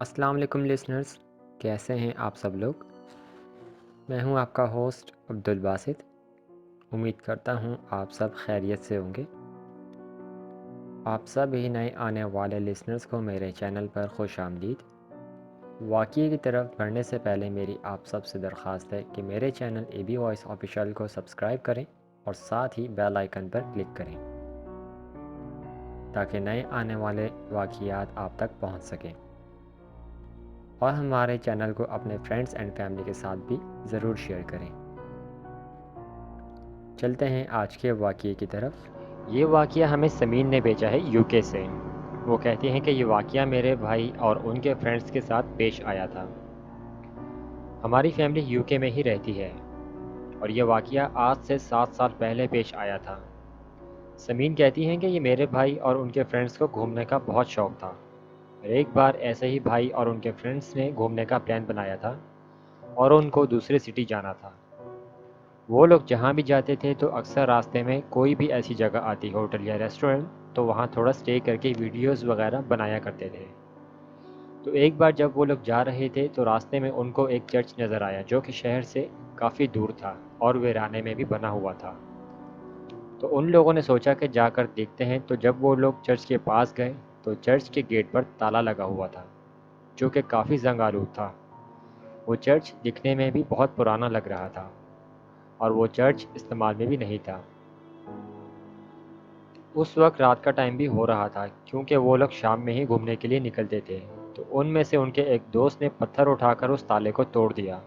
अस्सलाम वालेकुम लिसनर्स, कैसे हैं आप सब लोग। मैं हूं आपका होस्ट अब्दुल बासित। उम्मीद करता हूं आप सब खैरियत से होंगे। आप सब ही नए आने वाले लिसनर्स को मेरे चैनल पर खुश आमदीद। वाक़ये की तरफ बढ़ने से पहले मेरी आप सब से दरख्वास्त है कि मेरे चैनल AB वॉइस ऑफिशियल को सब्सक्राइब करें और साथ ही बेल आइकन पर क्लिक करें ताकि नए आने वाले वाक़यात आप तक पहुंच सकें, और हमारे चैनल को अपने फ्रेंड्स एंड फैमिली के साथ भी ज़रूर शेयर करें। चलते हैं आज के वाक़ये की तरफ। ये वाक़या हमें समीन ने भेजा है यूके से। वो कहती हैं कि ये वाक़या मेरे भाई और उनके फ्रेंड्स के साथ पेश आया था। हमारी फैमिली यूके में ही रहती है और ये वाक़या आज से 7 साल पहले पेश आया था। समीन कहती हैं कि ये मेरे भाई और उनके फ्रेंड्स को घूमने का बहुत शौक़ था। और एक बार ऐसे ही भाई और उनके फ्रेंड्स ने घूमने का प्लान बनाया था और उनको दूसरी सिटी जाना था। वो लोग जहाँ भी जाते थे तो अक्सर रास्ते में कोई भी ऐसी जगह आती, होटल या रेस्टोरेंट, तो वहाँ थोड़ा स्टे करके वीडियोस वगैरह बनाया करते थे। तो एक बार जब वो लोग जा रहे थे तो रास्ते में उनको एक चर्च नज़र आया जो कि शहर से काफ़ी दूर था और वीराने में भी बना हुआ था। तो उन लोगों ने सोचा कि जाकर देखते हैं। तो जब वो लोग चर्च के पास गए तो चर्च के गेट पर ताला लगा हुआ था जो कि काफ़ी जंग आलूद था। वो चर्च दिखने में भी बहुत पुराना लग रहा था और वो चर्च इस्तेमाल में भी नहीं था। उस वक्त रात का टाइम भी हो रहा था क्योंकि वो लोग शाम में ही घूमने के लिए निकलते थे। तो उनमें से उनके एक दोस्त ने पत्थर उठाकर उस ताले को तोड़ दिया।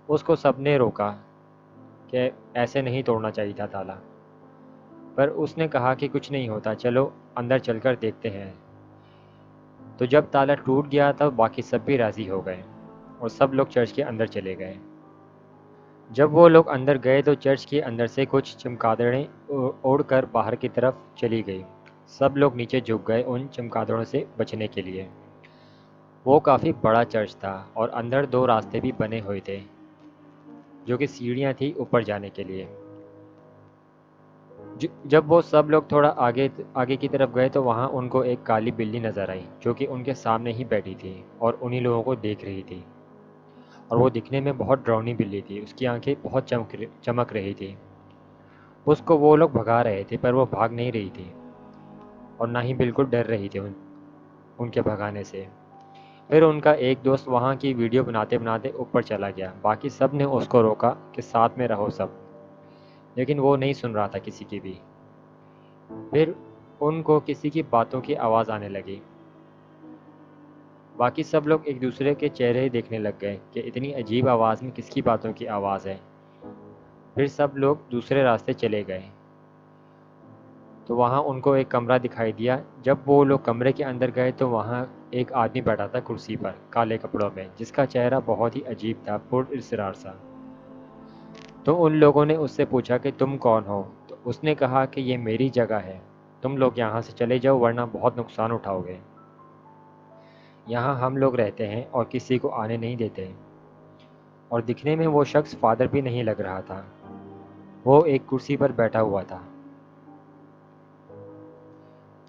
उसको सबने रोका कि ऐसे नहीं तोड़ना चाहिए था ताला, पर उसने कहा कि कुछ नहीं होता, चलो अंदर चलकर देखते हैं। तो जब ताला टूट गया तब बाकी सब भी राज़ी हो गए और सब लोग चर्च के अंदर चले गए। जब वो लोग अंदर गए तो चर्च के अंदर से कुछ चमगादड़ें उड़कर बाहर की तरफ चली गई। सब लोग नीचे झुक गए उन चमगादड़ों से बचने के लिए। वो काफ़ी बड़ा चर्च था और अंदर 2 रास्ते भी बने हुए थे जो कि सीढ़ियाँ थी ऊपर जाने के लिए। जब वो सब लोग थोड़ा आगे आगे की तरफ गए तो वहाँ उनको एक काली बिल्ली नज़र आई जो कि उनके सामने ही बैठी थी और उन्हीं लोगों को देख रही थी। और वो दिखने में बहुत डरावनी बिल्ली थी, उसकी आंखें बहुत चमक रही थी। उसको वो लोग भगा रहे थे पर वो भाग नहीं रही थी और ना ही बिल्कुल डर रही थी उनके भगाने से। फिर उनका एक दोस्त वहाँ की वीडियो बनाते बनाते ऊपर चला गया। बाकी सब ने उसको रोका कि साथ में रहो सब, लेकिन वो नहीं सुन रहा था किसी की भी। फिर उनको किसी की बातों की आवाज़ आने लगी। बाकी सब लोग एक दूसरे के चेहरे देखने लग गए कि इतनी अजीब आवाज़ में किसकी बातों की आवाज़ है। फिर सब लोग दूसरे रास्ते चले गए तो वहाँ उनको एक कमरा दिखाई दिया। जब वो लोग कमरे के अंदर गए तो वहाँ एक आदमी बैठा था कुर्सी पर काले कपड़ों में, जिसका चेहरा बहुत ही अजीब था, पुरइसरार सा। तो उन लोगों ने उससे पूछा कि तुम कौन हो। तो उसने कहा कि ये मेरी जगह है, तुम लोग यहाँ से चले जाओ वरना बहुत नुकसान उठाओगे। यहाँ हम लोग रहते हैं और किसी को आने नहीं देते। और दिखने में वो शख्स फादर भी नहीं लग रहा था, वो एक कुर्सी पर बैठा हुआ था।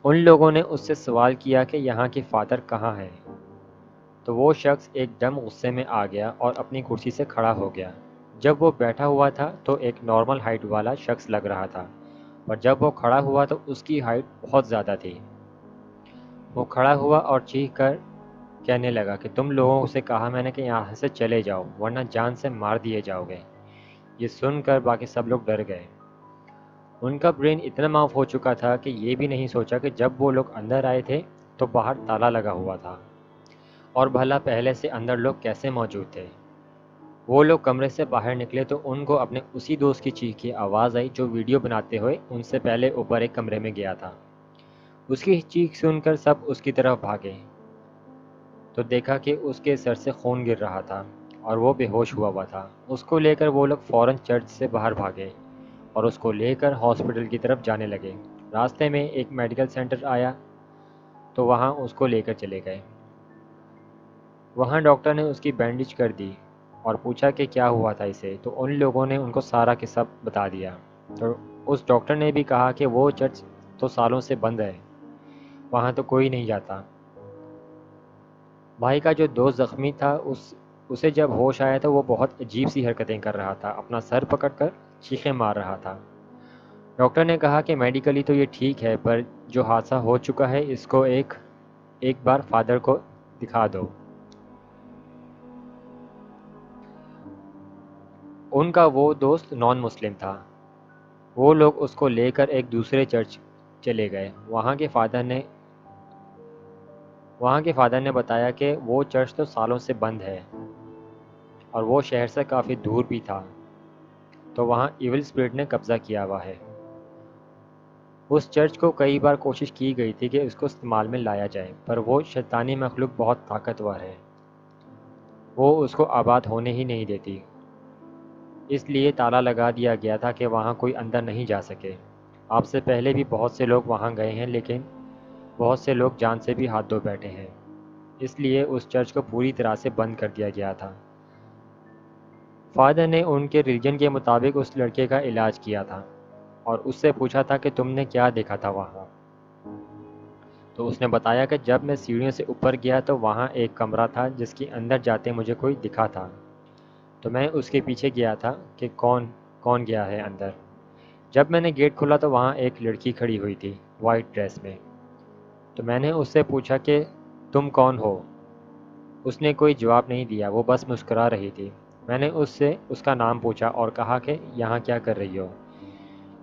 उन लोगों ने उससे सवाल किया कि यहाँ के फादर कहाँ हैं। तो वो शख्स एकदम गुस्से में आ गया और अपनी कुर्सी से खड़ा हो गया। जब वो बैठा हुआ था तो एक नॉर्मल हाइट वाला शख्स लग रहा था, और जब वो खड़ा हुआ तो उसकी हाइट बहुत ज़्यादा थी। वो खड़ा हुआ और चीख कर कहने लगा कि तुम लोगों से कहा मैंने कि यहाँ से चले जाओ वरना जान से मार दिए जाओगे। ये सुनकर बाकी सब लोग डर गए। उनका ब्रेन इतना माफ हो चुका था कि ये भी नहीं सोचा कि जब वो लोग अंदर आए थे तो बाहर ताला लगा हुआ था और भला पहले से अंदर लोग कैसे मौजूद थे। वो लोग कमरे से बाहर निकले तो उनको अपने उसी दोस्त की चीख की आवाज़ आई जो वीडियो बनाते हुए उनसे पहले ऊपर एक कमरे में गया था। उसकी चीख सुनकर सब उसकी तरफ भागे तो देखा कि उसके सर से खून गिर रहा था और वो बेहोश हुआ हुआ था। उसको लेकर वो लोग फ़ौरन चर्च से बाहर भागे और उसको लेकर हॉस्पिटल की तरफ जाने लगे। रास्ते में एक मेडिकल सेंटर आया तो वहाँ उसको लेकर चले गए। वहाँ डॉक्टर ने उसकी बैंडेज कर दी और पूछा कि क्या हुआ था इसे। तो उन लोगों ने उनको सारा किस्सा बता दिया। तो उस डॉक्टर ने भी कहा कि वो चर्च तो सालों से बंद है, वहाँ तो कोई नहीं जाता। भाई का जो दोस्त ज़ख्मी था उसे जब होश आया तो वो बहुत अजीब सी हरकतें कर रहा था, अपना सर पकड़कर चीखें मार रहा था। डॉक्टर ने कहा कि मेडिकली तो ये ठीक है, पर जो हादसा हो चुका है इसको एक एक बार फादर को दिखा दो। उनका वो दोस्त नॉन मुस्लिम था। वो लोग उसको लेकर एक दूसरे चर्च चले गए। वहाँ के फादर ने बताया कि वो चर्च तो सालों से बंद है और वो शहर से काफ़ी दूर भी था, तो वहाँ इविल स्पिरिट ने कब्ज़ा किया हुआ है। उस चर्च को कई बार कोशिश की गई थी कि उसको इस्तेमाल में लाया जाए, पर वो शैतानी मखलूक बहुत ताकतवर है, वो उसको आबाद होने ही नहीं देती। इसलिए ताला लगा दिया गया था कि वहाँ कोई अंदर नहीं जा सके। आपसे पहले भी बहुत से लोग वहाँ गए हैं, लेकिन बहुत से लोग जान से भी हाथ धो बैठे हैं। इसलिए उस चर्च को पूरी तरह से बंद कर दिया गया था। फादर ने उनके रिलीजन के मुताबिक उस लड़के का इलाज किया था और उससे पूछा था कि तुमने क्या देखा था वहाँ। तो उसने बताया कि जब मैं सीढ़ियों से ऊपर गया तो वहाँ एक कमरा था जिसके अंदर जाते मुझे कोई दिखा था। तो मैं उसके पीछे गया था कि कौन कौन गया है अंदर। जब मैंने गेट खोला तो वहाँ एक लड़की खड़ी हुई थी वाइट ड्रेस में। तो मैंने उससे पूछा कि तुम कौन हो। उसने कोई जवाब नहीं दिया, वो बस मुस्कुरा रही थी। मैंने उससे उसका नाम पूछा और कहा कि यहाँ क्या कर रही हो।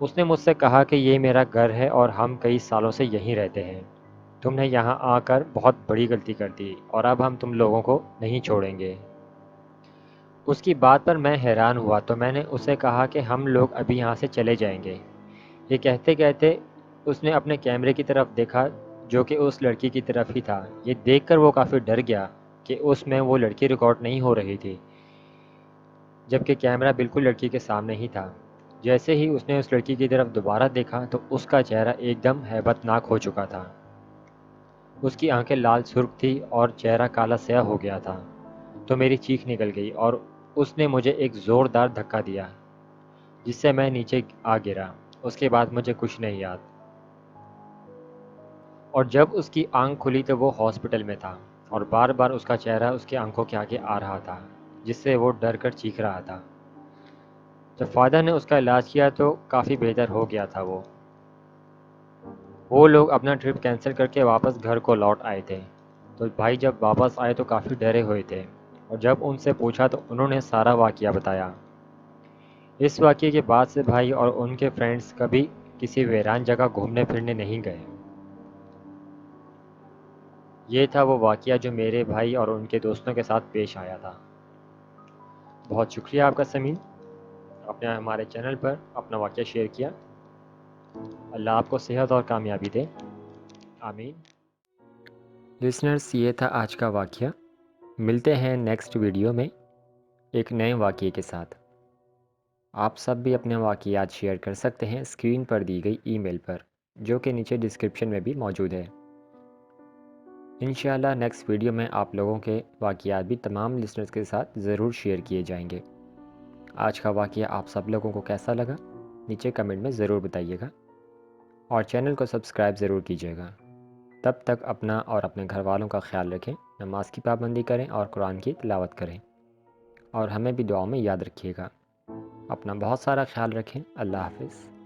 उसने मुझसे कहा कि ये मेरा घर है और हम कई सालों से यहीं रहते हैं। तुमने यहाँ आकर बहुत बड़ी गलती कर दी और अब हम तुम लोगों को नहीं छोड़ेंगे। उसकी बात पर मैं हैरान हुआ, तो मैंने उसे कहा कि हम लोग अभी यहाँ से चले जाएंगे। ये कहते कहते उसने अपने कैमरे की तरफ देखा, जो कि उस लड़की की तरफ ही था। ये देखकर वो काफ़ी डर गया कि उसमें वो लड़की रिकॉर्ड नहीं हो रही थी, जबकि कैमरा बिल्कुल लड़की के सामने ही था। जैसे ही उसने उस लड़की की तरफ दोबारा देखा तो उसका चेहरा एकदम हैबतनाक हो चुका था। उसकी आंखें लाल सुर्ख थी और चेहरा काला स्याह हो गया था। तो मेरी चीख निकल गई और उसने मुझे एक ज़ोरदार धक्का दिया, जिससे मैं नीचे आ गिरा। उसके बाद मुझे कुछ नहीं याद। और जब उसकी आंख खुली तो वो हॉस्पिटल में था और बार बार उसका चेहरा उसकी आंखों के आगे आ रहा था, जिससे वो डर कर चीख रहा था। जब फादर ने उसका इलाज किया तो काफ़ी बेहतर हो गया था। वो लोग अपना ट्रिप कैंसिल करके वापस घर को लौट आए थे। तो भाई जब वापस आए तो काफ़ी डरे हुए थे, और जब उनसे पूछा तो उन्होंने सारा वाक़या बताया। इस वाक़ये के बाद से भाई और उनके फ्रेंड्स कभी किसी वीरान जगह घूमने फिरने नहीं गए। ये था वो वाक़या जो मेरे भाई और उनके दोस्तों के साथ पेश आया था। बहुत शुक्रिया आपका समीन, आपने हमारे चैनल पर अपना वाक़या शेयर किया। अल्लाह आपको सेहत और कामयाबी दे, आमीन। लिसनर्स, ये था आज का वाक़या। मिलते हैं नेक्स्ट वीडियो में एक नए वाक़ये के साथ। आप सब भी अपने वाक़यात शेयर कर सकते हैं स्क्रीन पर दी गई ईमेल पर, जो कि नीचे डिस्क्रिप्शन में भी मौजूद है। इंशाल्लाह नेक्स्ट वीडियो में आप लोगों के वाक़यात भी तमाम लिसनर्स के साथ ज़रूर शेयर किए जाएंगे। आज का वाक़या आप सब लोगों को कैसा लगा, नीचे कमेंट में ज़रूर बताइएगा और चैनल को सब्सक्राइब ज़रूर कीजिएगा। तब तक अपना और अपने घर वालों का ख्याल रखें, नमाज की पाबंदी करें और कुरान की तिलावत करें, और हमें भी दुआओं में याद रखिएगा। अपना बहुत सारा ख्याल रखें। अल्लाह हाफ़िज़।